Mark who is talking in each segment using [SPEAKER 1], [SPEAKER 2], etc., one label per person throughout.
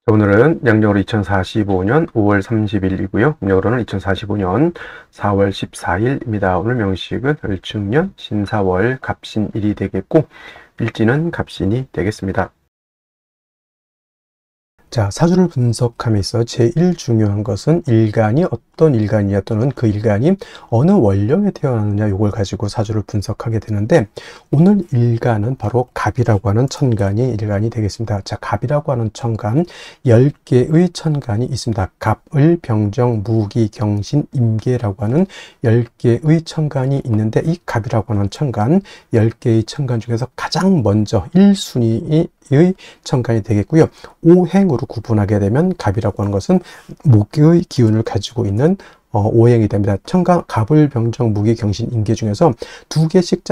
[SPEAKER 1] 오늘은 양력으로 2045년 5월 30일이고요. 음력으로는 2045년 4월 14일입니다. 오늘 명식은 을충년 신사월 갑신일이 되겠고 일지는 갑신이 되겠습니다. 자, 사주를 분석함에서 제일 중요한 것은 일간이 어떤 일간이냐 또는 그 일간이 어느 원령에 태어났느냐 요걸 가지고 사주를 분석하게 되는데 오늘 일간은 바로 갑이라고 하는 천간이 일간이 되겠습니다. 자, 갑이라고 하는 천간 10개의 천간이 있습니다. 갑, 을, 병정, 무기, 경신, 임계라고 하는 10개의 천간이 있는데 이 갑이라고 하는 천간 10개의 천간 중에서 가장 먼저 1순위의 천간이 되겠고요. 오행으로 구분하게 되면 갑이라고 하는 것은 목의 기운을 가지고 있는 오행이 됩니다. 천간, 갑을, 병정, 무기, 경신, 임계 중에서 두 개씩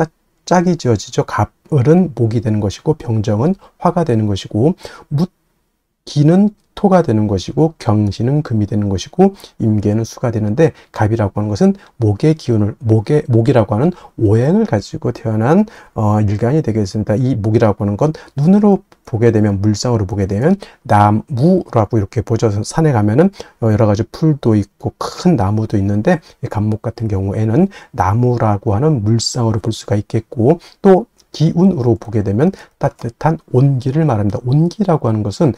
[SPEAKER 1] 짝이 지어지죠. 갑을은 목이 되는 것이고 병정은 화가 되는 것이고 무기는 토가 되는 것이고 경신은 금이 되는 것이고 임계는 수가 되는데 갑이라고 하는 것은 목의 기운을 목이라고 하는 오행을 가지고 태어난 일간이 되겠습니다. 이 목이라고 하는 건 눈으로 보게 되면 물상으로 보게 되면 나무라고 이렇게 보죠. 산에 가면은 여러 가지 풀도 있고 큰 나무도 있는데 갑목 같은 경우에는 나무라고 하는 물상으로 볼 수가 있겠고 또 기운으로 보게 되면 따뜻한 온기를 말합니다. 온기라고 하는 것은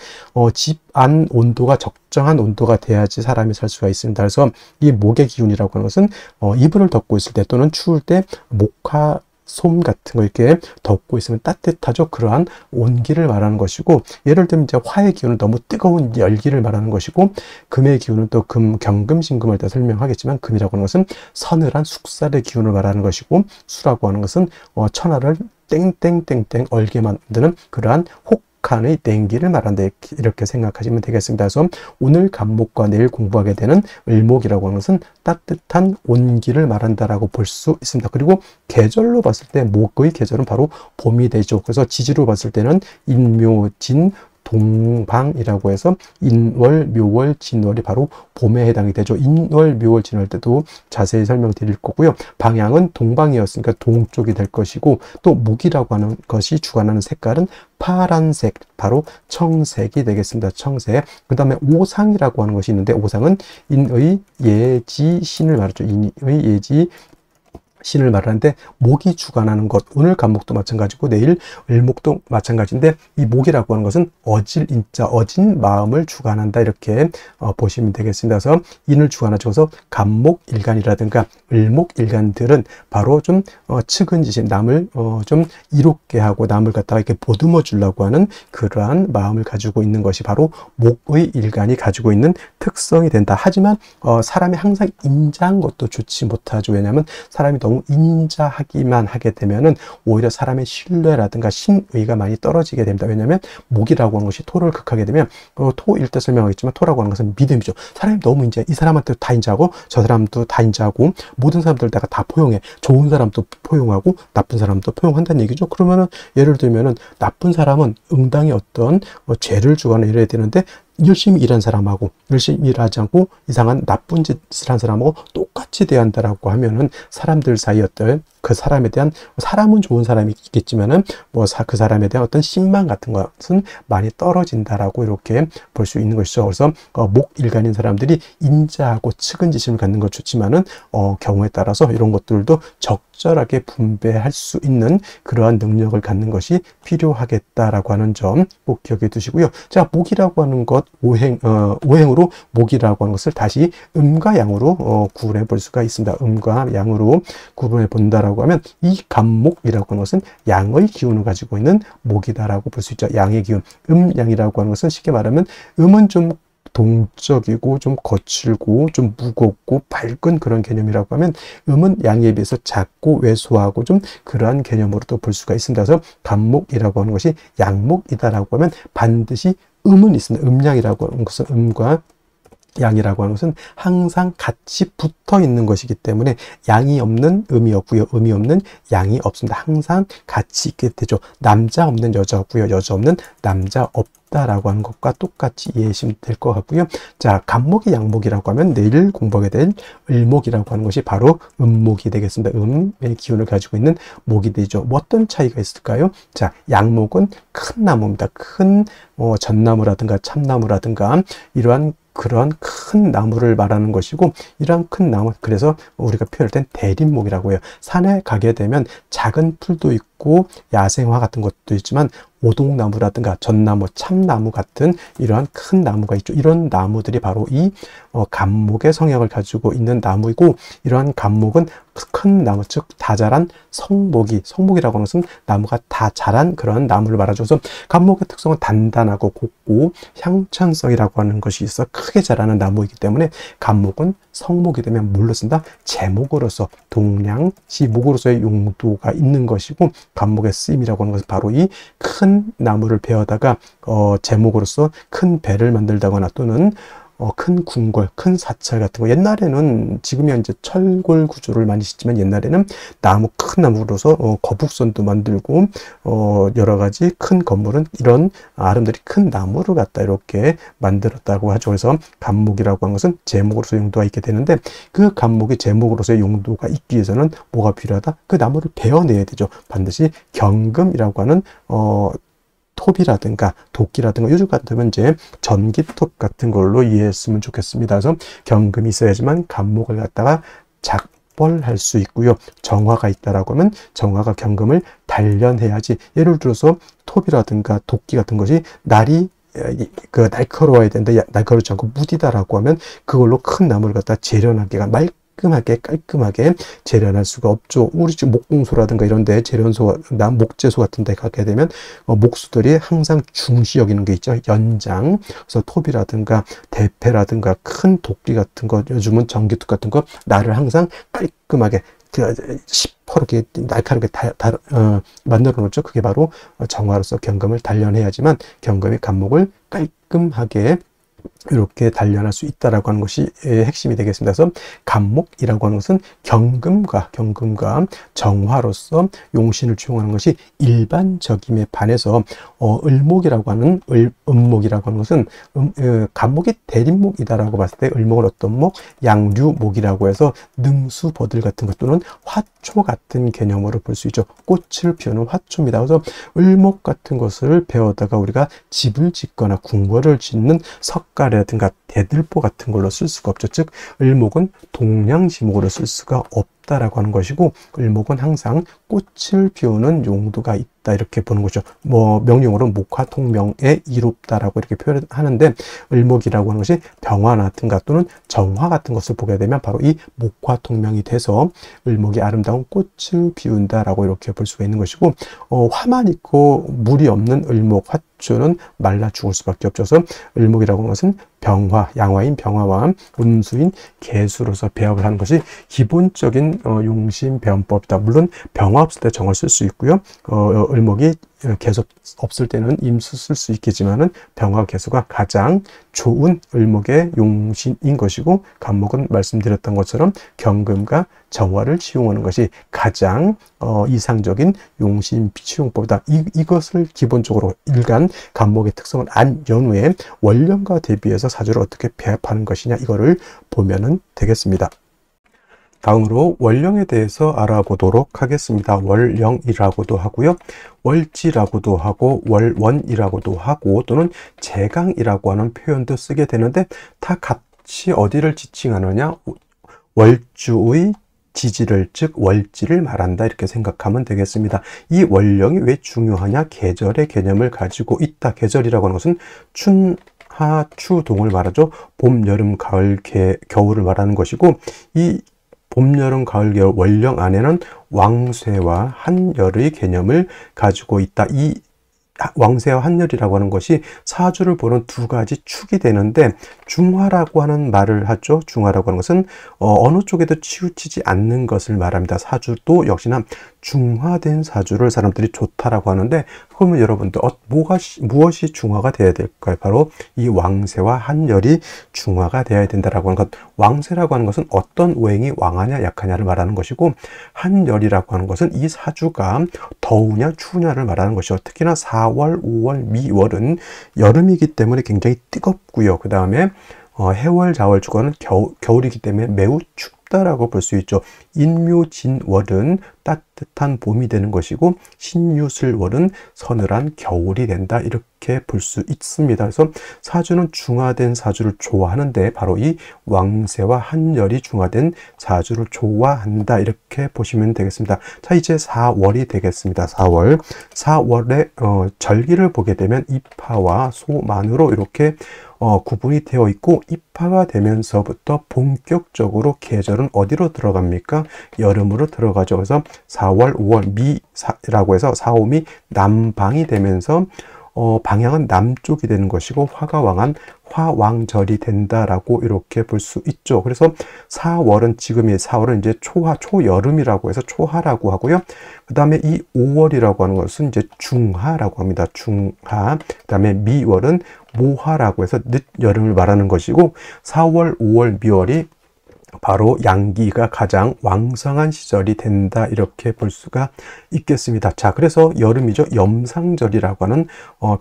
[SPEAKER 1] 집 안 온도가 적정한 온도가 돼야지 사람이 살 수가 있습니다. 그래서 이 목의 기운이라고 하는 것은 이불을 덮고 있을 때 또는 추울 때 목화 솜 같은 거 이렇게 덮고 있으면 따뜻하죠. 그러한 온기를 말하는 것이고 예를 들면 이제 화의 기운은 너무 뜨거운 열기를 말하는 것이고 금의 기운은 또 경금신금을 때 설명하겠지만 금이라고 하는 것은 서늘한 숙살의 기운을 말하는 것이고 수라고 하는 것은 천하를 땡땡땡땡 얼게 만드는 그러한 혹한의 땡기를 말한다 이렇게 생각하시면 되겠습니다. 그래서 오늘 갑목과 내일 공부하게 되는 을목이라고 하는 것은 따뜻한 온기를 말한다라고 볼 수 있습니다. 그리고 계절로 봤을 때 목의 계절은 바로 봄이 되죠. 그래서 지지로 봤을 때는 인묘진 동방이라고 해서 인월, 묘월, 진월이 바로 봄에 해당이 되죠. 인월, 묘월, 진월 때도 자세히 설명드릴 거고요. 방향은 동방이었으니까 동쪽이 될 것이고 또 목이라고 하는 것이 주관하는 색깔은 파란색, 바로 청색이 되겠습니다. 청색. 그 다음에 오상이라고 하는 것이 있는데 오상은 인의, 예지, 신을 말하죠. 인의, 예지, 신을 말하는데 목이 주관하는 것, 오늘 갑목도 마찬가지고 내일 을목도 마찬가지인데 이 목이라고 하는 것은 어질 인자, 어진 마음을 주관한다 이렇게 보시면 되겠습니다. 그래서 인을 주관하죠. 그래서 갑목 일간이라든가 을목 일간들은 바로 좀 측은지심, 남을 좀 이롭게 하고 남을 갖다가 이렇게 보듬어 주려고 하는 그러한 마음을 가지고 있는 것이 바로 목의 일간이 가지고 있는 특성이 된다. 하지만 사람이 항상 인자한 것도 좋지 못하죠. 왜냐하면 사람이 너무 인자하기만 하게 되면은 오히려 사람의 신뢰라든가 신의가 많이 떨어지게 됩니다. 왜냐하면 목이라고 하는 것이 토를 극하게 되면 토일 때 설명하겠지만 토라고 하는 것은 믿음이죠. 사람이 너무 인자해. 이 사람한테 다 인자하고 저 사람도 다 인자하고 모든 사람들 내가 다 포용해. 좋은 사람도 포용하고 나쁜 사람도 포용한다는 얘기죠. 그러면은 예를 들면은 나쁜 사람은 응당히 어떤 죄를 주거나 이래야 되는데 열심히 일한 사람하고 열심히 일하지 않고 이상한 나쁜 짓을 한 사람하고 똑같이 대한다라고 하면은 사람들 사이 어떤 그 사람에 대한 사람은 좋은 사람이 있겠지만은 그 사람에 대한 어떤 신망 같은 것은 많이 떨어진다라고 이렇게 볼 수 있는 것이죠. 그래서 목일간인 사람들이 인자하고 측은지심을 갖는 것 좋지만은 경우에 따라서 이런 것들도 적절하게 분배할 수 있는 그러한 능력을 갖는 것이 필요하겠다라고 하는 점 꼭 기억해 두시고요. 자, 목이라고 하는 것 오행으로 목이라고 하는 것을 다시 음과 양으로 구분해 볼 수가 있습니다. 음과 양으로 구분해 본다라고 하면 이 갑목이라고 하는 것은 양의 기운을 가지고 있는 목이다라고 볼 수 있죠. 양의 기운. 양이라고 하는 것은 쉽게 말하면 음은 좀 동적이고 좀 거칠고 좀 무겁고 밝은 그런 개념이라고 하면 음은 양에 비해서 작고 왜소하고 좀 그러한 개념으로도 볼 수가 있습니다. 그래서 갑목이라고 하는 것이 양목이다라고 하면 반드시 음은 있습니다. 음양이라고 하는 것은 음과 양이라고 하는 것은 항상 같이 붙어 있는 것이기 때문에 양이 없는 음이 없고요. 음이 없는 양이 없습니다. 항상 같이 있게 되죠. 남자 없는 여자 없고요. 여자 없는 남자 없다라고 하는 것과 똑같이 이해하시면 될 것 같고요. 자, 간목이 양목이라고 하면 내일 공부하게 될 을목이라고 하는 것이 바로 음목이 되겠습니다. 음의 기운을 가지고 있는 목이 되죠. 뭐 어떤 차이가 있을까요? 자, 양목은 큰 나무입니다. 큰 전나무라든가 참나무라든가 이러한 그런 큰 나무를 말하는 것이고, 이러한 큰 나무, 그래서 우리가 표현할 땐 대림목이라고 해요. 산에 가게 되면 작은 풀도 있고 야생화 같은 것도 있지만 오동나무라든가 전나무, 참나무 같은 이러한 큰 나무가 있죠. 이런 나무들이 바로 이 간목의 성향을 가지고 있는 나무이고, 이러한 간목은 큰 나무, 즉 다 자란 성목이라고 하는 것은 나무가 다 자란 그런 나무를 말하죠. 그래서 간목의 특성은 단단하고 곱고 향천성이라고 하는 것이 있어 크게 자라는 나무이기 때문에 간목은 성목이 되면 뭘로 쓴다? 제목으로서, 동량시 목으로서의 용도가 있는 것이고, 간목의 쓰임이라고 하는 것은 바로 이 큰 나무를 베어다가 제목으로서 큰 배를 만들다거나 또는 큰 궁궐, 큰 사찰 같은 거, 옛날에는, 지금이야 이제 철골 구조를 많이 짓지만 옛날에는 큰 나무로서 거북선도 만들고 여러 가지 큰 건물은 이런 아름드리 큰 나무를 갖다 이렇게 만들었다고 하죠. 그래서 간목이라고 하는 것은 제목으로서 용도가 있게 되는데, 그 간목이 제목으로서의 용도가 있기 위해서는 뭐가 필요하다? 그 나무를 베어내야 되죠. 반드시 경금이라고 하는 톱이라든가 도끼라든가, 요즘 같으면 이제 전기톱 같은 걸로 이해했으면 좋겠습니다. 그래서 경금이 있어야지만 간목을 갖다가 작벌할 수 있고요. 정화가 있다라고 하면 정화가 경금을 단련해야지. 예를 들어서 톱이라든가 도끼 같은 것이 날카로워야 되는데 날카롭지 않고 무디다라고 하면 그걸로 큰 나무를 갖다 재련하기가 깔끔하게 재련할 수가 없죠. 우리 집 목공소라든가 이런데 목재소 같은 데 가게 되면 목수들이 항상 중시 여기는 게 있죠. 연장. 그래서 톱이라든가 대패라든가 큰 도끼 같은 거, 요즘은 전기톱 같은 거, 나를 항상 깔끔하게 시퍼렇게 날카롭게 만들어 놓죠. 그게 바로 정화로서 경금을 단련해야지만 경금의 간목을 깔끔하게 이렇게 단련할 수 있다라고 하는 것이 핵심이 되겠습니다. 그래서 간목이라고 하는 것은 경금과 정화로서 용신을 취용하는 것이 일반적임에 반해서 을목이라고 하는 음목이라고 하는 것은 간목이 대림목이다라고 봤을 때 을목은 어떤 목? 양류목이라고 해서 능수, 버들 같은 것 또는 화초 같은 개념으로 볼 수 있죠. 꽃을 피우는 화초입니다. 그래서 을목 같은 것을 배우다가 우리가 집을 짓거나 궁궐을 짓는 석가래라든가 대들보 같은 걸로 쓸 수가 없죠. 즉 을목은 동량지목으로 쓸 수가 없다라고 하는 것이고, 을목은 항상 꽃을 피우는 용도가 있다 이렇게 보는 거죠. 명령어로 목화통명에 이롭다라고 이렇게 표현하는데, 을목이라고 하는 것이 병화 같은가 또는 정화 같은 것을 보게 되면 바로 이 목화통명이 돼서 을목이 아름다운 꽃을 피운다라고 이렇게 볼 수가 있는 것이고, 화만 있고 물이 없는 을목 화초는 말라 죽을 수밖에 없죠. 그래서 을목이라고 하는 것은 병화, 양화인 병화와 운수인 개수로서 배합을 하는 것이 기본적인 용신 배원법이다. 물론 병화 없을 때 정을 쓸 수 있고요. 을목이 계속 없을 때는 임수 쓸 수 있겠지만은 병화 개수가 가장 좋은 을목의 용신인 것이고, 간목은 말씀드렸던 것처럼 경금과 정화를 취용하는 것이 가장 이상적인 용신 취용법이다. 이것을 기본적으로 일간 간목의 특성을 안 연후에 원령과 대비해서 사주를 어떻게 배합하는 것이냐, 이거를 보면은 되겠습니다. 다음으로 월령에 대해서 알아보도록 하겠습니다. 월령이라고도 하고요, 월지라고도 하고, 월원이라고도 하고, 또는 제강이라고 하는 표현도 쓰게 되는데, 다 같이 어디를 지칭하느냐? 월주의 지지를, 즉 월지를 말한다 이렇게 생각하면 되겠습니다. 이 월령이 왜 중요하냐? 계절의 개념을 가지고 있다. 계절이라고 하는 것은 춘하 추동을 말하죠. 봄, 여름, 가을, 겨울을 말하는 것이고, 이 봄, 여름, 가을, 겨울 월령 안에는 왕쇠와 한열의 개념을 가지고 있다. 이 왕쇠와 한열이라고 하는 것이 사주를 보는 두 가지 축이 되는데, 중화라고 하는 말을 하죠. 중화라고 하는 것은 어느 쪽에도 치우치지 않는 것을 말합니다. 사주도 역시나 중화된 사주를 사람들이 좋다라고 하는데, 그러면 여러분들 무엇이 중화가 되어야 될까요? 바로 이 왕세와 한열이 중화가 되어야 된다라고 하는 것. 왕세라고 하는 것은 어떤 오행이 왕하냐 약하냐를 말하는 것이고, 한열이라고 하는 것은 이 사주가 더우냐 추우냐를 말하는 것이죠. 특히나 4월, 5월, 미월은 여름이기 때문에 굉장히 뜨겁고요. 그 다음에 해월, 자월, 주간은 겨울이기 때문에 매우 춥다라고 볼 수 있죠. 인묘진월은 따뜻한 봄이 되는 것이고, 신유술월은 서늘한 겨울이 된다, 이렇게 볼 수 있습니다. 그래서 사주는 중화된 사주를 좋아하는데 바로 이 왕세와 한열이 중화된 사주를 좋아한다, 이렇게 보시면 되겠습니다. 자, 이제 4월이 되겠습니다. 4월에 절기를 보게 되면 입하와 소만으로 이렇게 구분이 되어 있고, 입하가 되면서부터 본격적으로 계절은 어디로 들어갑니까? 여름으로 들어가죠. 그래서 4월, 5월 미라고 해서 4, 5미 남방이 되면서 방향은 남쪽이 되는 것이고, 화가 왕한 화왕절이 된다라고 이렇게 볼 수 있죠. 그래서 4월은 지금이 4월은 이제 초여름이라고 해서 초하라고 하고요. 그 다음에 이 5월이라고 하는 것은 이제 중하라고 합니다. 중하. 그 다음에 미월은 모하라고 해서 늦여름을 말하는 것이고, 4월, 5월, 미월이 바로 양기가 가장 왕성한 시절이 된다, 이렇게 볼 수가 있겠습니다. 자, 그래서 여름이죠. 염상절이라고 하는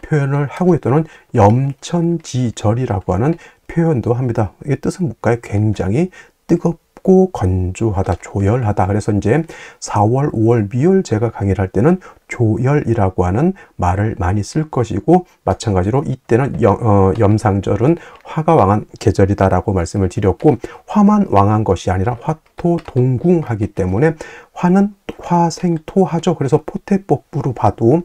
[SPEAKER 1] 표현을 하고 있다는 염천지절이라고 하는 표현도 합니다. 이게 뜻은 뭘까요? 굉장히 뜨겁고 건조하다, 조열하다. 그래서 이제 4월, 5월, 미월 제가 강의를 할 때는 조열이라고 하는 말을 많이 쓸 것이고, 마찬가지로 이때는 염상절은 화가 왕한 계절이다라고 말씀을 드렸고, 화만 왕한 것이 아니라 화토동궁하기 때문에 화는 화생토하죠. 그래서 포태법부로 봐도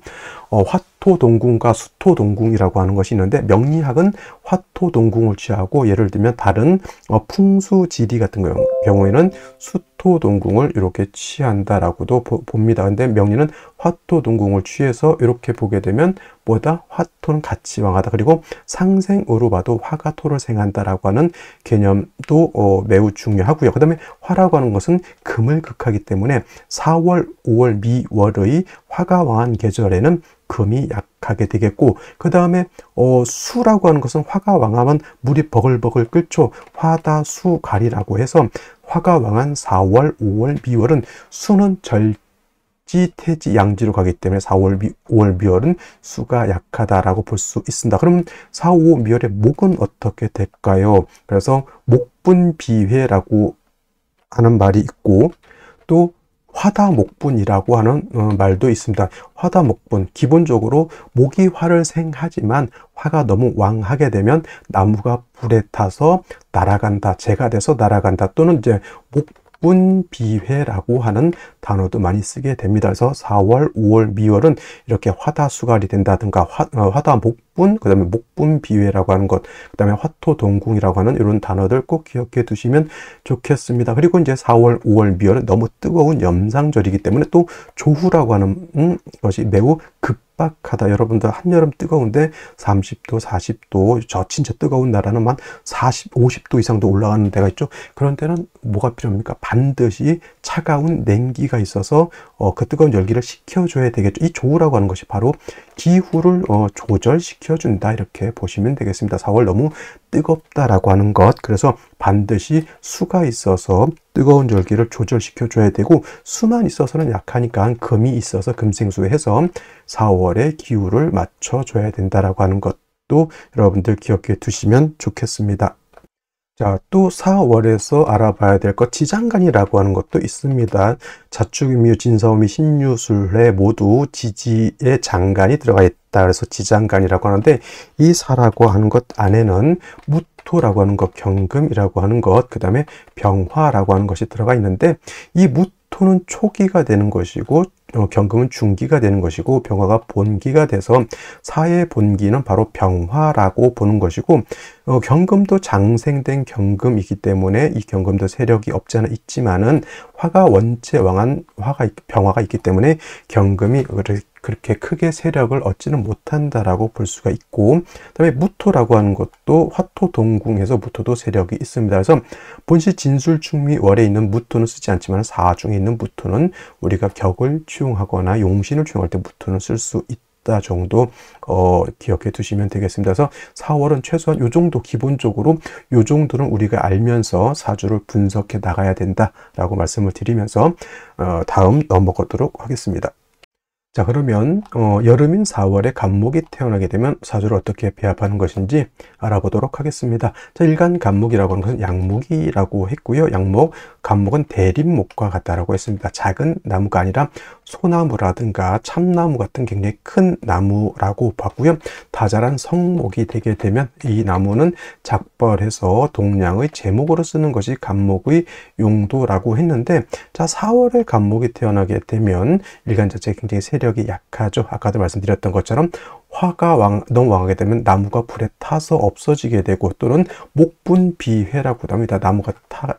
[SPEAKER 1] 화토동궁과 수토동궁이라고 하는 것이 있는데, 명리학은 화토동궁을 취하고, 예를 들면 다른 풍수지리 같은 경우에는 수토동궁을 이렇게 취한다라고도 봅니다. 근데 명리는 화토동궁을 취해서 이렇게 보게 되면 뭐다? 화토는 같이 왕하다. 그리고 상생으로 봐도 화가 토를 생한다라고 하는 개념도 매우 중요하고요. 그 다음에 화라고 하는 것은 금을 극하기 때문에 4월, 5월, 미월의 화가 왕한 계절에는 금이 약하게 되겠고, 그 다음에 수라고 하는 것은 화가 왕하면 물이 버글버글 끓죠. 화다수갈이라고 해서 화가 왕한 4월, 5월, 미월은 수는 태지, 양지로 가기 때문에 4월, 5월, 미월은 수가 약하다라고 볼 수 있습니다. 그럼 4, 5, 미월의 목은 어떻게 될까요? 그래서 목분비회라고 하는 말이 있고, 또 화다목분이라고 하는 말도 있습니다. 화다목분, 기본적으로 목이 화를 생하지만 화가 너무 왕하게 되면 나무가 불에 타서 날아간다, 재가 돼서 날아간다, 또는 이제 목분비회라고 하는 단어도 많이 쓰게 됩니다. 그래서 4월, 5월, 미월은 이렇게 화다수갈이 된다든가 화다목분, 그 다음에 목분비회라고 하는 것, 그 다음에 화토동궁이라고 하는 이런 단어들 꼭 기억해 두시면 좋겠습니다. 그리고 이제 4월, 5월, 미월은 너무 뜨거운 염상절이기 때문에 또 조후라고 하는 것이 매우 급박하다. 여러분들 한여름 뜨거운데 30도, 40도, 저 진짜 뜨거운 나라는 만 40, 50도 이상도 올라가는 데가 있죠. 그런 데는 뭐가 필요합니까? 반드시 차가운 냉기가 있어서 그 뜨거운 열기를 식혀줘야 되겠죠. 이 조우라고 하는 것이 바로 기후를 조절시켜준다, 이렇게 보시면 되겠습니다. 4월 너무 뜨겁다라고 하는 것, 그래서 반드시 수가 있어서 뜨거운 열기를 조절시켜줘야 되고, 수만 있어서는 약하니까 금이 있어서 금생수해서 4월의 기후를 맞춰줘야 된다라고 하는 것도 여러분들 기억해 두시면 좋겠습니다. 자, 또 4월에서 알아봐야 될 것, 지장간이라고 하는 것도 있습니다. 자축인묘, 진사오미, 신유술에 모두 지지의 장간이 들어가 있다. 그래서 지장간이라고 하는데, 이 사라고 하는 것 안에는 무토라고 하는 것, 경금이라고 하는 것, 그 다음에 병화라고 하는 것이 들어가 있는데, 이 무토는 초기가 되는 것이고, 경금은 중기가 되는 것이고, 병화가 본기가 돼서 사의 본기는 바로 병화라고 보는 것이고, 경금도 장생된 경금이기 때문에 이 경금도 세력이 없지 않아 있지만은 화가 원체 왕한 병화가 있기 때문에 경금이 그렇게 크게 세력을 얻지는 못한다라고 볼 수가 있고, 그다음에 무토라고 하는 것도 화토동궁에서 무토도 세력이 있습니다. 그래서 본시 진술충미월에 있는 무토는 쓰지 않지만 사중에 있는 무토는 우리가 격을 취용하거나 용신을 취용할 때 무토는 쓸 수 있다. 있다 정도 기억해 두시면 되겠습니다. 그래서 4월은 최소한 요 정도, 기본적으로 요 정도는 우리가 알면서 사주를 분석해 나가야 된다라고 말씀을 드리면서 다음 넘어가도록 하겠습니다. 자, 그러면 여름인 4월에 간목이 태어나게 되면 사주를 어떻게 배합하는 것인지 알아보도록 하겠습니다. 자, 일간 간목이라고 하는 것은 양목이라고 했고요. 양목, 간목은 대립목과 같다라고 했습니다. 작은 나무가 아니라 소나무라든가 참나무 같은 굉장히 큰 나무라고 봤고요. 다자란 성목이 되게 되면 이 나무는 작벌해서 동량의 제목으로 쓰는 것이 간목의 용도라고 했는데, 자, 4월에 간목이 태어나게 되면 일간 자체가 굉장히 세력이 약하죠. 아까도 말씀드렸던 것처럼 화가 너무 왕하게 되면 나무가 불에 타서 없어지게 되고, 또는 목분비회라고도 합니다. 나무가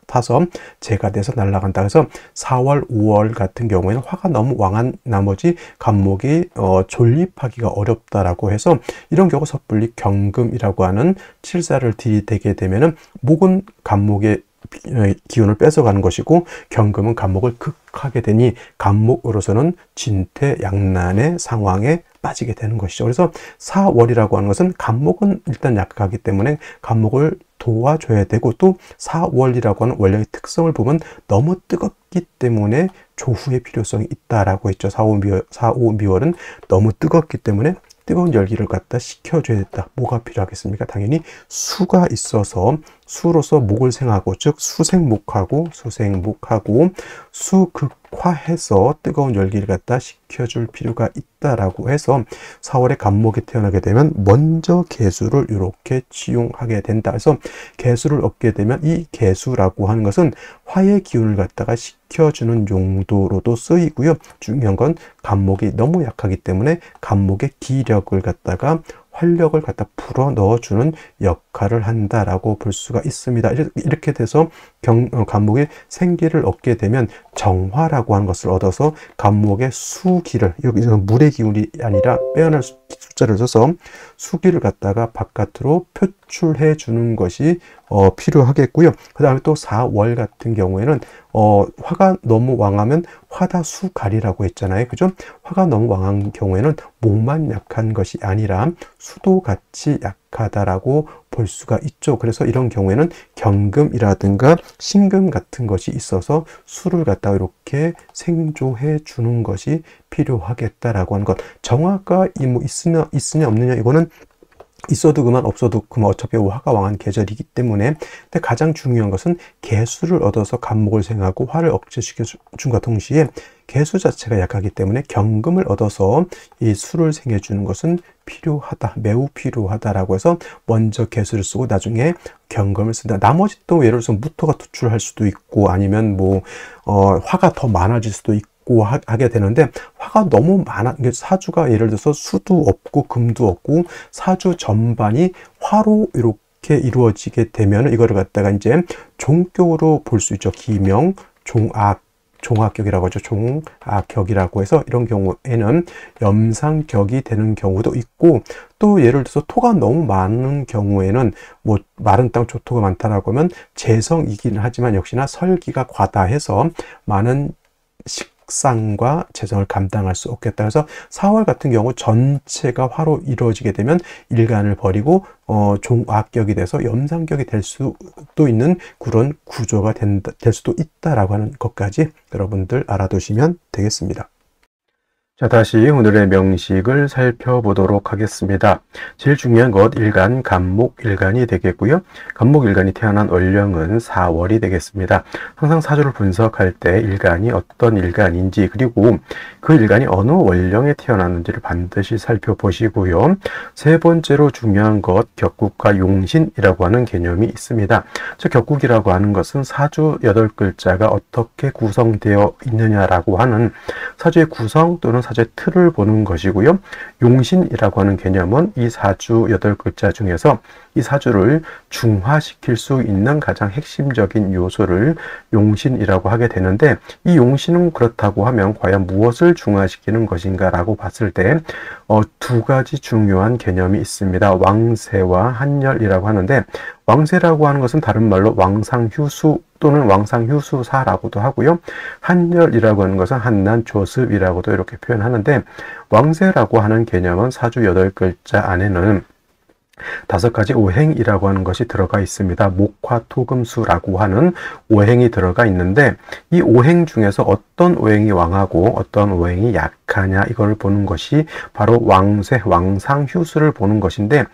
[SPEAKER 1] 타서 재가 돼서 날아간다. 그래서 4월, 5월 같은 경우에는 화가 너무 왕한 나머지 간목이 존립하기가 어렵다라고 해서 이런 경우 섣불리 경금이라고 하는 칠사를 들이대게 되면은 목은 간목의 기운을 뺏어가는 것이고 경금은 간목을 극하게 되니 간목으로서는 진퇴양난의 상황에 빠지게 되는 것이죠. 그래서 4월이라고 하는 것은 간목은 일단 약하기 때문에 간목을 도와줘야 되고, 또 4월이라고 하는 원령의 특성을 보면 너무 뜨겁기 때문에 조후의 필요성이 있다라고 했죠. 4, 5, 미월은 너무 뜨겁기 때문에 뜨거운 열기를 갖다 식혀줘야 된다. 뭐가 필요하겠습니까? 당연히 수가 있어서 수로서 목을 생하고, 즉 수생목하고 수극화해서 뜨거운 열기를 갖다 식혀줄 필요가 있다라고 해서 4월에 간목이 태어나게 되면 먼저 개수를 이렇게 치용하게 된다. 그래서 개수를 얻게 되면 이 개수라고 하는 것은 화의 기운을 갖다가 식혀주는 용도로도 쓰이고요. 중요한 건 간목이 너무 약하기 때문에 간목의 기력을 갖다가 활력을 갖다 풀어 넣어주는 역할을 한다라고 볼 수가 있습니다. 이렇게 돼서 간목의 생기를 얻게 되면 정화라고 하는 것을 얻어서 간목의 수기를, 여기서 물의 기운이 아니라 빼어날 숫자를 써서 수기를 갖다가 바깥으로 표출해 주는 것이 필요하겠고요. 그 다음에 또 4월 같은 경우에는 화가 너무 왕하면 화다수갈이라고 했잖아요. 그죠? 화가 너무 왕한 경우에는 목만 약한 것이 아니라 수도 같이 약하다라고 볼 수가 있죠. 그래서 이런 경우에는 경금이라든가 신금 같은 것이 있어서 수를 갖다가 이렇게 생조해 주는 것이 필요하겠다라고 하는 것. 정화가 뭐 있으냐 없느냐, 이거는 있어도 그만 없어도 그만 어차피 화가 왕한 계절이기 때문에, 근데 가장 중요한 것은 개수를 얻어서 간목을 생하고 화를 억제시켜 준과 동시에 개수 자체가 약하기 때문에 경금을 얻어서 이 수를 생해 주는 것은 필요하다, 매우 필요하다라고 해서 먼저 개수를 쓰고 나중에 경금을 쓴다. 나머지 또 예를 들어서 무토가 투출할 수도 있고, 아니면 뭐 화가 더 많아질 수도 있고 하게 되는데, 화가 너무 많아, 사주가 예를 들어서 수도 없고 금도 없고 사주 전반이 화로 이렇게 이루어지게 되면 이거를 갖다가 이제 종격으로 볼 수 있죠. 기명, 종악격이라고 하죠. 종악격이라고 해서 이런 경우에는 염상격이 되는 경우도 있고, 또 예를 들어서 토가 너무 많은 경우에는 뭐 마른 땅 조토가 많다라고 하면 재성이긴 하지만 역시나 설기가 과다해서 많은 식상과 재성을 감당할 수 없겠다. 그래서 4월 같은 경우 전체가 화로 이루어지게 되면 일간을 버리고 종악격이 돼서 염상격이 될 수도 있는 그런 구조가 될 수도 있다라고 하는 것까지 여러분들 알아두시면 되겠습니다. 자, 다시 오늘의 명식을 살펴보도록 하겠습니다. 제일 중요한 것, 일간, 간목, 일간이 되겠고요. 간목, 일간이 태어난 월령은 4월이 되겠습니다. 항상 사주를 분석할 때 일간이 어떤 일간인지, 그리고 그 일간이 어느 월령에 태어났는지를 반드시 살펴보시고요. 세 번째로 중요한 것, 격국과 용신이라고 하는 개념이 있습니다. 저 격국이라고 하는 것은 사주 8글자가 어떻게 구성되어 있느냐라고 하는 사주의 구성 또는 사주의 틀을 보는 것이고요. 용신이라고 하는 개념은 이 사주 8글자 중에서 이 사주를 중화시킬 수 있는 가장 핵심적인 요소를 용신이라고 하게 되는데, 이 용신은 그렇다고 하면 과연 무엇을 중화시키는 것인가 라고 봤을 때 두 가지 중요한 개념이 있습니다. 왕세와 한열이라고 하는데, 왕세라고 하는 것은 다른 말로 왕상휴수도 또는 왕상휴수사라고도 하고요. 한열이라고 하는 것은 한난조습이라고도 이렇게 표현하는데, 왕세라고 하는 개념은 사주 8글자 안에는 5가지 오행이라고 하는 것이 들어가 있습니다. 목화토금수라고 하는 오행이 들어가 있는데, 이 오행 중에서 어떤 오행이 왕하고 어떤 오행이 약하냐, 이걸 보는 것이 바로 왕세, 왕상휴수를 보는 것인데,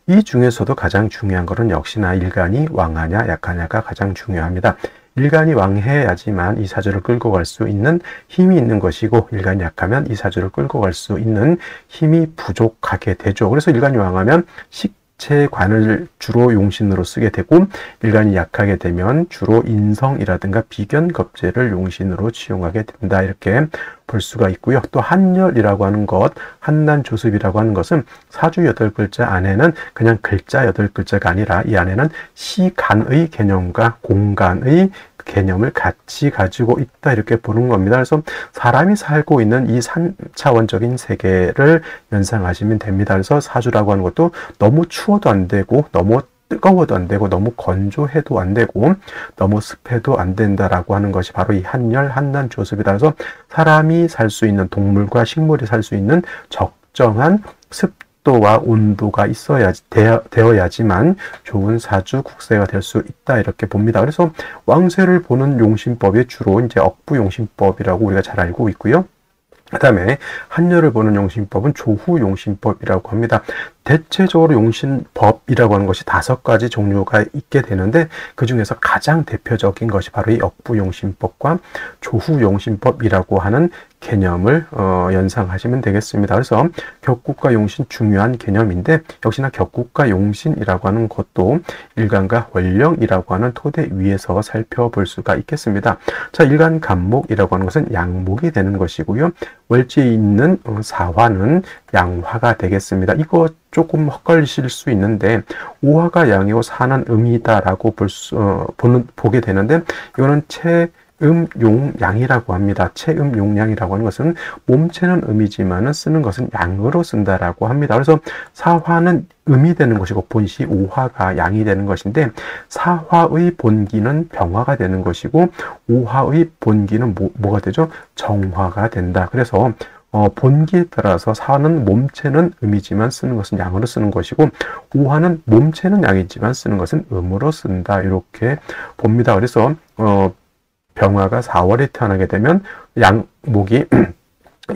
[SPEAKER 1] 이 중에서도 가장 중요한 것은 역시나 일간이 왕하냐 약하냐가 가장 중요합니다. 일간이 왕해야지만 이 사주를 끌고 갈 수 있는 힘이 있는 것이고, 일간이 약하면 이 사주를 끌고 갈 수 있는 힘이 부족하게 되죠. 그래서 일간이 왕하면 식체관을 주로 용신으로 쓰게 되고, 일간이 약하게 되면 주로 인성이라든가 비견겁재를 용신으로 치용하게 된다, 이렇게 볼 수가 있고요. 또 한열이라고 하는 것, 한난조습이라고 하는 것은 사주 8글자 안에는 그냥 글자 8글자가 아니라 이 안에는 시간의 개념과 공간의 개념을 같이 가지고 있다, 이렇게 보는 겁니다. 그래서 사람이 살고 있는 이 3차원적인 세계를 연상하시면 됩니다. 그래서 사주라고 하는 것도 너무 추워도 안 되고, 너무 뜨거워도 안 되고, 너무 건조해도 안 되고, 너무 습해도 안 된다라고 하는 것이 바로 이 한열, 한난조습이다. 그래서 사람이 살 수 있는, 동물과 식물이 살 수 있는 적정한 습도와 온도가 되어야지만 좋은 사주 국세가 될 수 있다, 이렇게 봅니다. 그래서 왕세를 보는 용신법이 주로 이제 억부용신법이라고 우리가 잘 알고 있고요. 그 다음에 한열을 보는 용신법은 조후용신법이라고 합니다. 대체적으로 용신법이라고 하는 것이 5가지 종류가 있게 되는데, 그 중에서 가장 대표적인 것이 바로 이 억부용신법과 조후용신법이라고 하는 개념을 연상하시면 되겠습니다. 그래서 격국과 용신 중요한 개념인데, 역시나 격국과 용신이라고 하는 것도 일간과 원령이라고 하는 토대 위에서 살펴볼 수가 있겠습니다. 자, 일간 간목이라고 하는 것은 양목이 되는 것이고요. 월지에 있는 사화는 양화가 되겠습니다. 이거 조금 헛갈리실 수 있는데, 오화가 양이고 사는 음이다라고 보게 되는데, 이거는 체음용양이라고 합니다. 체음용양이라고 하는 것은 몸체는 음이지만 쓰는 것은 양으로 쓴다라고 합니다. 그래서 사화는 음이 되는 것이고 본시 오화가 양이 되는 것인데, 사화의 본기는 병화가 되는 것이고, 오화의 본기는 뭐가 되죠? 정화가 된다. 그래서 본기에 따라서 사는 몸체는 음이지만 쓰는 것은 양으로 쓰는 것이고, 오화는 몸체는 양이지만 쓰는 것은 음으로 쓴다, 이렇게 봅니다. 그래서 병화가 4월에 태어나게 되면 양목이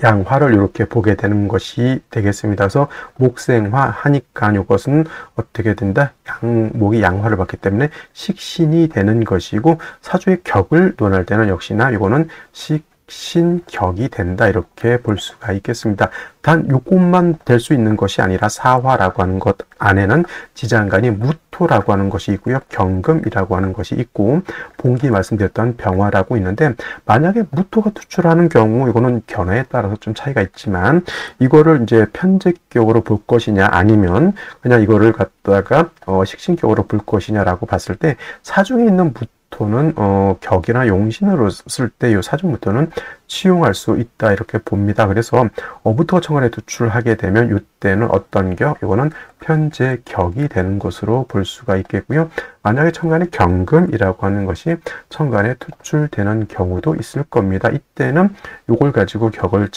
[SPEAKER 1] 양화를 이렇게 보게 되는 것이 되겠습니다. 그래서 목생화 하니까 이것은 어떻게 된다? 양목이 양화를 받기 때문에 식신이 되는 것이고, 사주의 격을 논할 때는 역시나 이거는 식신격이 된다, 이렇게 볼 수가 있겠습니다. 단 요것만 될 수 있는 것이 아니라 사화라고 하는 것 안에는 지장간이 무토라고 하는 것이 있고요. 경금이라고 하는 것이 있고, 봉기 말씀드렸던 병화라고 있는데, 만약에 무토가 투출하는 경우 이거는 견해에 따라서 좀 차이가 있지만, 이거를 이제 편제격으로 볼 것이냐 아니면 그냥 이거를 갖다가 식신격으로 볼 것이냐라고 봤을 때, 사중에 있는 무토는 격이나 용신으로 쓸 때 이 사중무토는 치용할 수 있다, 이렇게 봅니다. 그래서 무토가 천간에 투출하게 되면 이때는 어떤 격? 이거는 편제격이 되는 것으로 볼 수가 있겠고요. 만약에 천간에 경금이라고 하는 것이 천간에 투출되는 경우도 있을 겁니다. 이때는 이걸 가지고 격을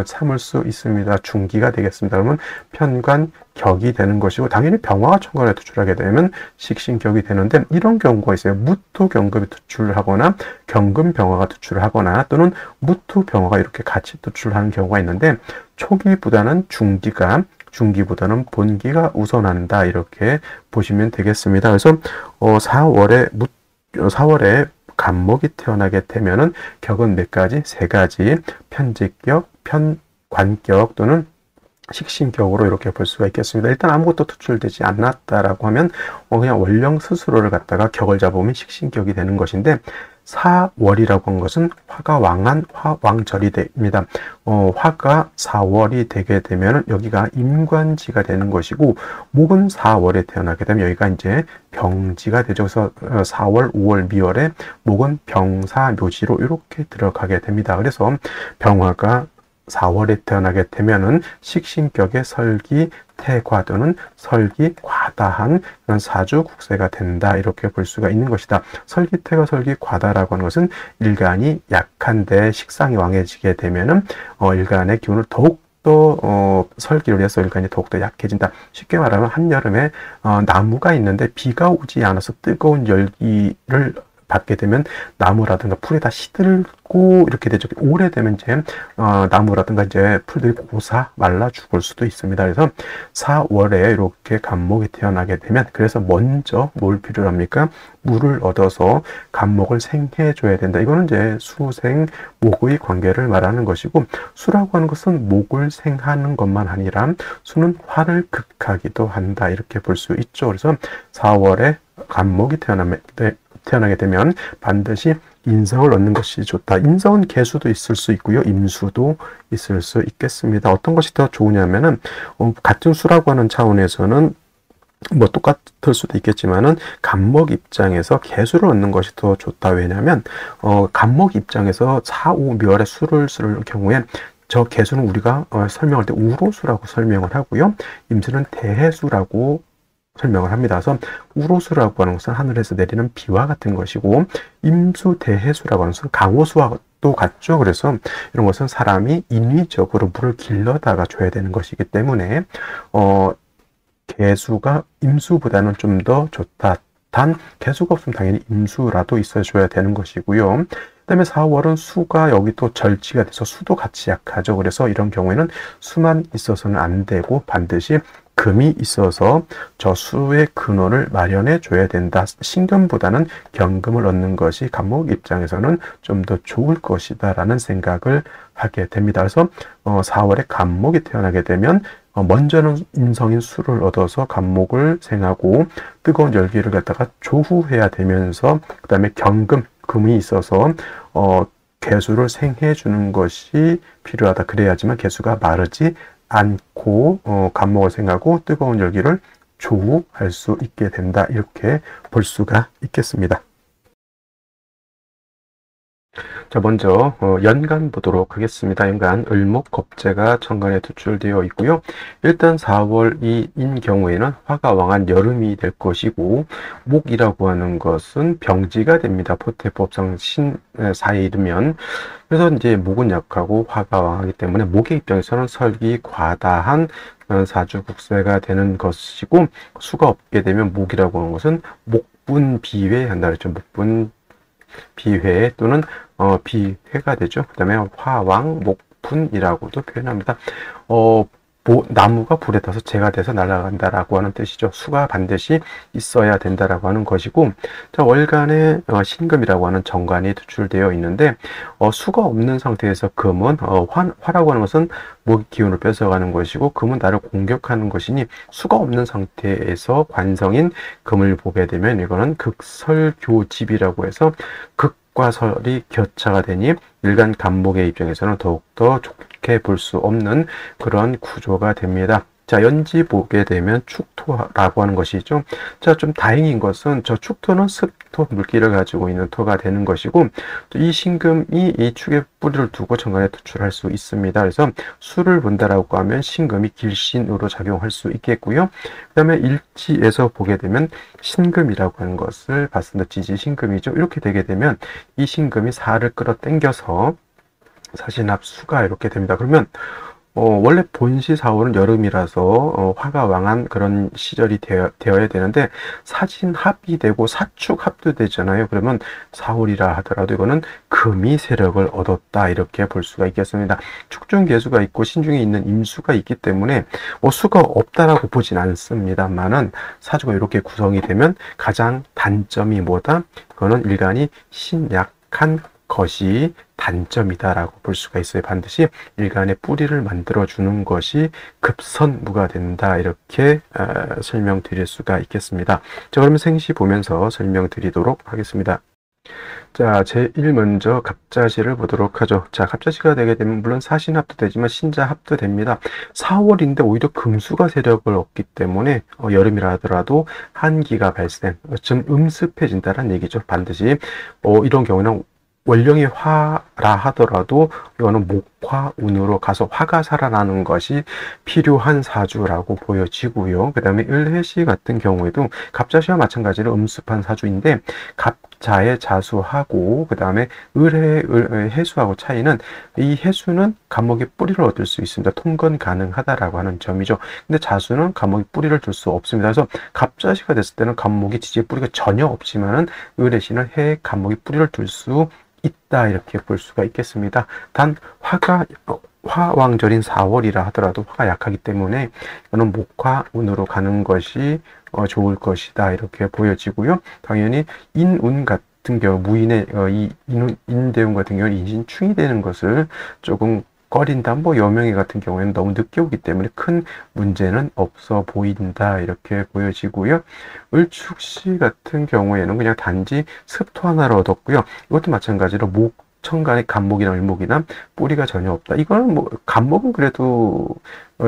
[SPEAKER 1] 참을 수 있습니다. 중기가 되겠습니다. 그러면 편관 격이 되는 것이고, 당연히 병화가 천간에 투출하게 되면 식신격이 되는데, 이런 경우가 있어요. 무토 경금이 투출하거나 경금 병화가 투출하거나, 또는 무토 병화가 이렇게 같이 투출하는 경우가 있는데, 초기보다는 중기보다는 본기가 우선한다, 이렇게 보시면 되겠습니다. 그래서 4월에 간목이 태어나게 되면은 격은 몇 가지? 3가지. 편제격, 편관격 또는 식신격으로 이렇게 볼 수가 있겠습니다. 일단 아무것도 투출되지 않았다라고 하면 그냥 원령 스스로를 갖다가 격을 잡으면 식신격이 되는 것인데, 4월이라고 한 것은 화가 왕한 화왕절이 됩니다. 화가 4월이 되게 되면 여기가 임관지가 되는 것이고, 목은 4월에 태어나게 되면 여기가 이제 병지가 되죠. 그래서 4월, 5월, 미월에 목은 병사묘지로 이렇게 들어가게 됩니다. 그래서 병화가 4월에 태어나게 되면은 식신격의 설기 태과 또는 설기 과다한 그런 사주 국세가 된다, 이렇게 볼 수가 있는 것이다. 설기 태가 설기 과다라고 하는 것은 일간이 약한데 식상이 왕해지게 되면은 일간의 기운을 더욱더 설기로 해서 일간이 더욱더 약해진다. 쉽게 말하면 한여름에 나무가 있는데 비가 오지 않아서 뜨거운 열기를 받게 되면 나무라든가 풀이 다 시들고 이렇게 되죠. 오래되면 이제 나무라든가 이제 풀들이 고사 말라 죽을 수도 있습니다. 그래서 4월에 이렇게 간목이 태어나게 되면, 그래서 먼저 뭘 필요로 합니까? 물을 얻어서 간목을 생해줘야 된다. 이거는 이제 수생 목의 관계를 말하는 것이고, 수라고 하는 것은 목을 생하는 것만 아니라 수는 화를 극하기도 한다, 이렇게 볼 수 있죠. 그래서 4월에 간목이 태어나게 되면 반드시 인성을 얻는 것이 좋다. 인성은 개수도 있을 수 있고요, 임수도 있을 수 있겠습니다. 어떤 것이 더 좋으냐면은 같은 수라고 하는 차원에서는 뭐 똑같을 수도 있겠지만은 간목 입장에서 개수를 얻는 것이 더 좋다. 왜냐하면 간목 입장에서 4, 5, 묘월에 수를 쓸 경우에 저 개수는 우리가 설명할 때 우로수라고 설명을 하고요, 임수는 대해수라고 설명을 합니다. 그래서 우로수라고 하는 것은 하늘에서 내리는 비와 같은 것이고, 임수대해수라고 하는 것은 강호수와 또 같죠. 그래서 이런 것은 사람이 인위적으로 물을 길러다가 줘야 되는 것이기 때문에 개수가 임수보다는 좀 더 좋다. 단 개수가 없으면 당연히 임수라도 있어줘야 되는 것이고요. 그다음에 4월은 수가 여기 또 절지가 돼서 수도 같이 약하죠. 그래서 이런 경우에는 수만 있어서는 안 되고 반드시 금이 있어서 저 수의 근원을 마련해 줘야 된다. 신금보다는 경금을 얻는 것이 간목 입장에서는 좀 더 좋을 것이다 라는 생각을 하게 됩니다. 그래서 4월에 간목이 태어나게 되면 먼저는 인성인 수를 얻어서 간목을 생하고 뜨거운 열기를 갖다가 조후해야 되면서, 그 다음에 경금, 금이 있어서 개수를 생해 주는 것이 필요하다. 그래야지만 개수가 마르지 않고 간목을 생하고 뜨거운 열기를 조후할 수 있게 된다, 이렇게 볼 수가 있겠습니다. 자, 먼저 연간 보도록 하겠습니다. 연간 을목, 겁재가 천간에 투출되어 있고요. 일단 4월인 경우에는 화가 왕한 여름이 될 것이고, 목이라고 하는 것은 병지가 됩니다. 포태법상 신사에 이르면. 그래서 이제 목은 약하고 화가 왕하기 때문에 목의 입장에서는 설기 과다한 사주 국세가 되는 것이고, 수가 없게 되면 목이라고 하는 것은 목분 비회한다 그랬죠. 목분 비회 또는 비회가 되죠. 그 다음에 화왕 목분이라고도 표현합니다. 나무가 불에 타서 재가 돼서 날아간다라고 하는 뜻이죠. 수가 반드시 있어야 된다라고 하는 것이고, 자, 월간에 신금이라고 하는 정관이 투출되어 있는데, 수가 없는 상태에서 금은 화라고 하는 것은 목의 기운을 뺏어가는 것이고, 금은 나를 공격하는 것이니, 수가 없는 상태에서 관성인 금을 보게 되면 이거는 극설교집이라고 해서 극과 설이 교차가 되니 일간 간목의 입장에서는 더욱더 좋게 볼 수 없는 그런 구조가 됩니다. 자, 연지 보게 되면 축토라고 하는 것이죠. 자, 좀 다행인 것은 저 축토는 습토, 물기를 가지고 있는 토가 되는 것이고, 이 신금이 이 축에 뿌리를 두고 정관에 투출할 수 있습니다. 그래서 수를 본다라고 하면 신금이 길신으로 작용할 수 있겠고요. 그 다음에 일지에서 보게 되면 신금이라고 하는 것을 봤습니다. 지지 신금이죠. 이렇게 되게 되면 이 신금이 사를 끌어당겨서 사신합수가 이렇게 됩니다. 그러면 원래 본시 4월은 여름이라서 화가 왕한 그런 시절이 되어야 되는데, 사진합이 되고 사축합도 되잖아요. 그러면 4월이라 하더라도 이거는 금이 세력을 얻었다, 이렇게 볼 수가 있겠습니다. 축중개수가 있고 신중에 있는 임수가 있기 때문에 수가 없다라고 보진 않습니다만은, 사주가 이렇게 구성이 되면 가장 단점이 뭐다? 그거는 일간이 신약한 것이 단점이다라고 볼 수가 있어요. 반드시 일간의 뿌리를 만들어주는 것이 급선무가 된다, 이렇게 설명드릴 수가 있겠습니다. 자, 그러면 생시 보면서 설명드리도록 하겠습니다. 자, 제1 먼저 갑자시를 보도록 하죠. 자, 갑자시가 되게 되면 물론 사신합도 되지만 신자합도 됩니다. 4월인데 오히려 금수가 세력을 얻기 때문에 여름이라 하더라도 한기가 발생, 좀 음습해진다는 얘기죠. 반드시 이런 경우는 원령이 화라 하더라도 이거는 목 목화운으로 가서 화가 살아나는 것이 필요한 사주라고 보여지고요. 그 다음에 을해시 같은 경우에도 갑자시와 마찬가지로 음습한 사주인데 갑자의 자수하고 그 다음에 을의 해수하고 차이는 이 해수는 갑목의 뿌리를 얻을 수 있습니다. 통건 가능하다라고 하는 점이죠. 근데 자수는 갑목의 뿌리를 둘 수 없습니다. 그래서 갑자시가 됐을 때는 갑목이 지지의 뿌리가 전혀 없지만은 을해시는 해의 갑목의 뿌리를 둘 수 있다 이렇게 볼 수가 있겠습니다. 단 화왕절인 4월이라 하더라도 화가 약하기 때문에 이거는 목화운으로 가는 것이 좋을 것이다 이렇게 보여지고요. 당연히 인운 같은 경우 무인의 이 인대운 같은 경우는 인신충이 되는 것을 조금 꺼린다. 뭐 여명이 같은 경우에는 너무 늦게 오기 때문에 큰 문제는 없어 보인다 이렇게 보여지고요. 을축시 같은 경우에는 그냥 단지 습토 하나를 얻었고요. 이것도 마찬가지로 천간의 갑목이나 을목이나 뿌리가 전혀 없다. 이거는 뭐 갑목은 그래도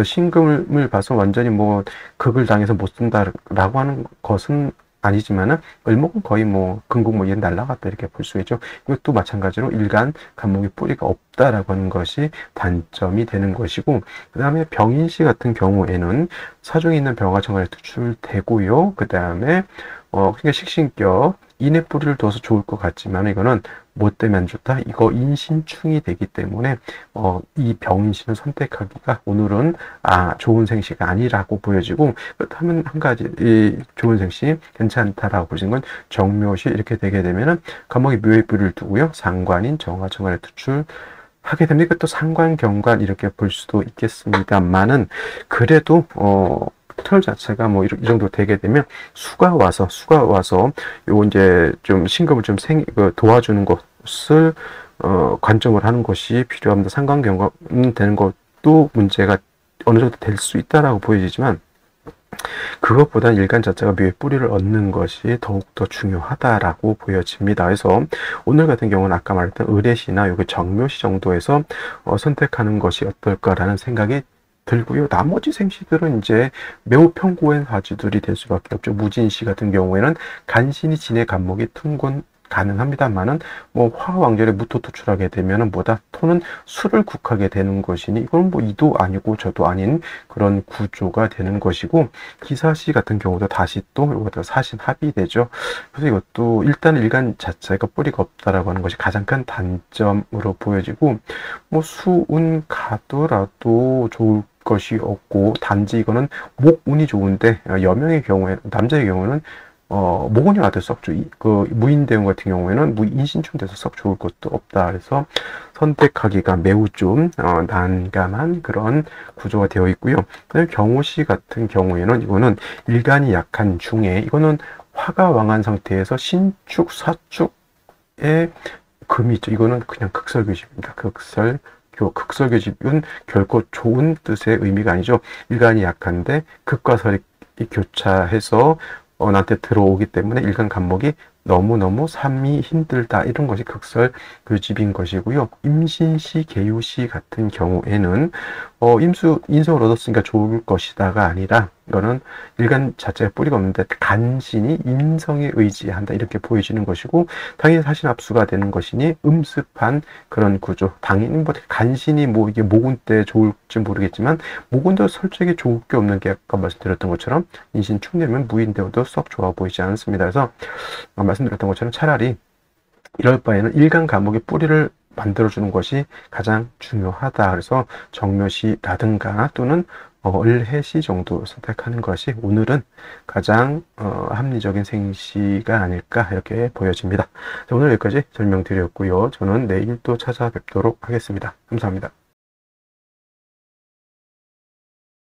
[SPEAKER 1] 신금을 봐서 완전히 뭐 극을 당해서 못 쓴다라고 하는 것은 아니지만은 을목은 거의 뭐 금국 뭐 얘는 날라갔다 이렇게 볼 수 있죠. 이것도 마찬가지로 일간 갑목의 뿌리가 없다라고 하는 것이 단점이 되는 것이고, 그 다음에 병인시 같은 경우에는 사중에 있는 병화 천간에 투출되고요. 그 다음에 그러니까 식신격 인의 뿌리를 둬서 좋을 것 같지만 이거는 뭐 때문에 안 좋다? 이거 인신충이 되기 때문에 이 병인신을 선택하기가 오늘은 좋은 생시가 아니라고 보여지고, 그렇다면 한 가지 이 좋은 생시 괜찮다라고 보시는 건 정묘시 이렇게 되게 되면은 갑목이 묘의 뿌리를 두고요. 상관인 정화천간에 투출하게 됩니다. 이것도 상관 경관 이렇게 볼 수도 있겠습니다만은 그래도 틀 자체가 뭐 이 정도 되게 되면 수가 와서 요 이제 좀 신금을 좀 도와주는 것을 관점을 하는 것이 필요합니다. 상관경관 되는 것도 문제가 어느 정도 될 수 있다라고 보여지지만 그것보다 일간 자체가 묘의 뿌리를 얻는 것이 더욱더 중요하다라고 보여집니다. 그래서 오늘 같은 경우는 아까 말했던 을해시나 요게 정묘시 정도에서 선택하는 것이 어떨까라는 생각이 들고요. 나머지 생시들은 이제 매우 평고한 사주들이 될 수밖에 없죠. 무진시 같은 경우에는 간신히 진의 간목이 통곤 가능합니다만은 뭐 화왕절에 무토 투출하게 되면은 뭐다 토는 수를 국하게 되는 것이니 이건 뭐 이도 아니고 저도 아닌 그런 구조가 되는 것이고, 기사시 같은 경우도 다시 또 이것도 사신 합이 되죠. 그래서 이것도 일단 일간 자체가 뿌리가 없다라고 하는 것이 가장 큰 단점으로 보여지고, 뭐 수운 가더라도 좋을 것이 없고, 단지 이거는 목운이 좋은데 여명의 경우에 남자의 경우는 목운이 와도 썩 그 무인대운 같은 경우에는 무인신충 돼서 썩 좋을 것도 없다. 그래서 선택하기가 매우 좀 난감한 그런 구조가 되어 있고요. 그다음에 경호시 같은 경우에는 이거는 일간이 약한 중에 이거는 화가 왕한 상태에서 신축 사축에 금이 있죠. 이거는 그냥 극설교집입니다. 극설교집은 결코 좋은 뜻의 의미가 아니죠. 일간이 약한데 극과 설이 교차해서 나한테 들어오기 때문에 일간 간목이 너무너무 삶이 힘들다 이런 것이 극설교집인 것이고요. 임신시, 계유시 같은 경우에는 인성을 얻었으니까 좋을 것이다가 아니라 이거는 일간 자체가 뿌리가 없는데 간신히 인성에 의지한다 이렇게 보여지는 것이고, 당연히 사신 합수가 되는 것이니 음습한 그런 구조. 당연히 뭐 간신히 뭐 이게 목운 때 좋을지 모르겠지만 목운도 솔직히 좋을 게 없는 게 아까 말씀드렸던 것처럼 인신충되면 무인대우도 썩 좋아 보이지 않습니다. 그래서 말씀드렸던 것처럼 차라리 이럴 바에는 일간 간목의 뿌리를 만들어주는 것이 가장 중요하다. 그래서 정묘시라든가 또는 을해시 정도 선택하는 것이 오늘은 가장 합리적인 생시가 아닐까 이렇게 보여집니다. 자, 오늘 여기까지 설명드렸고요. 저는 내일 또 찾아뵙도록 하겠습니다. 감사합니다.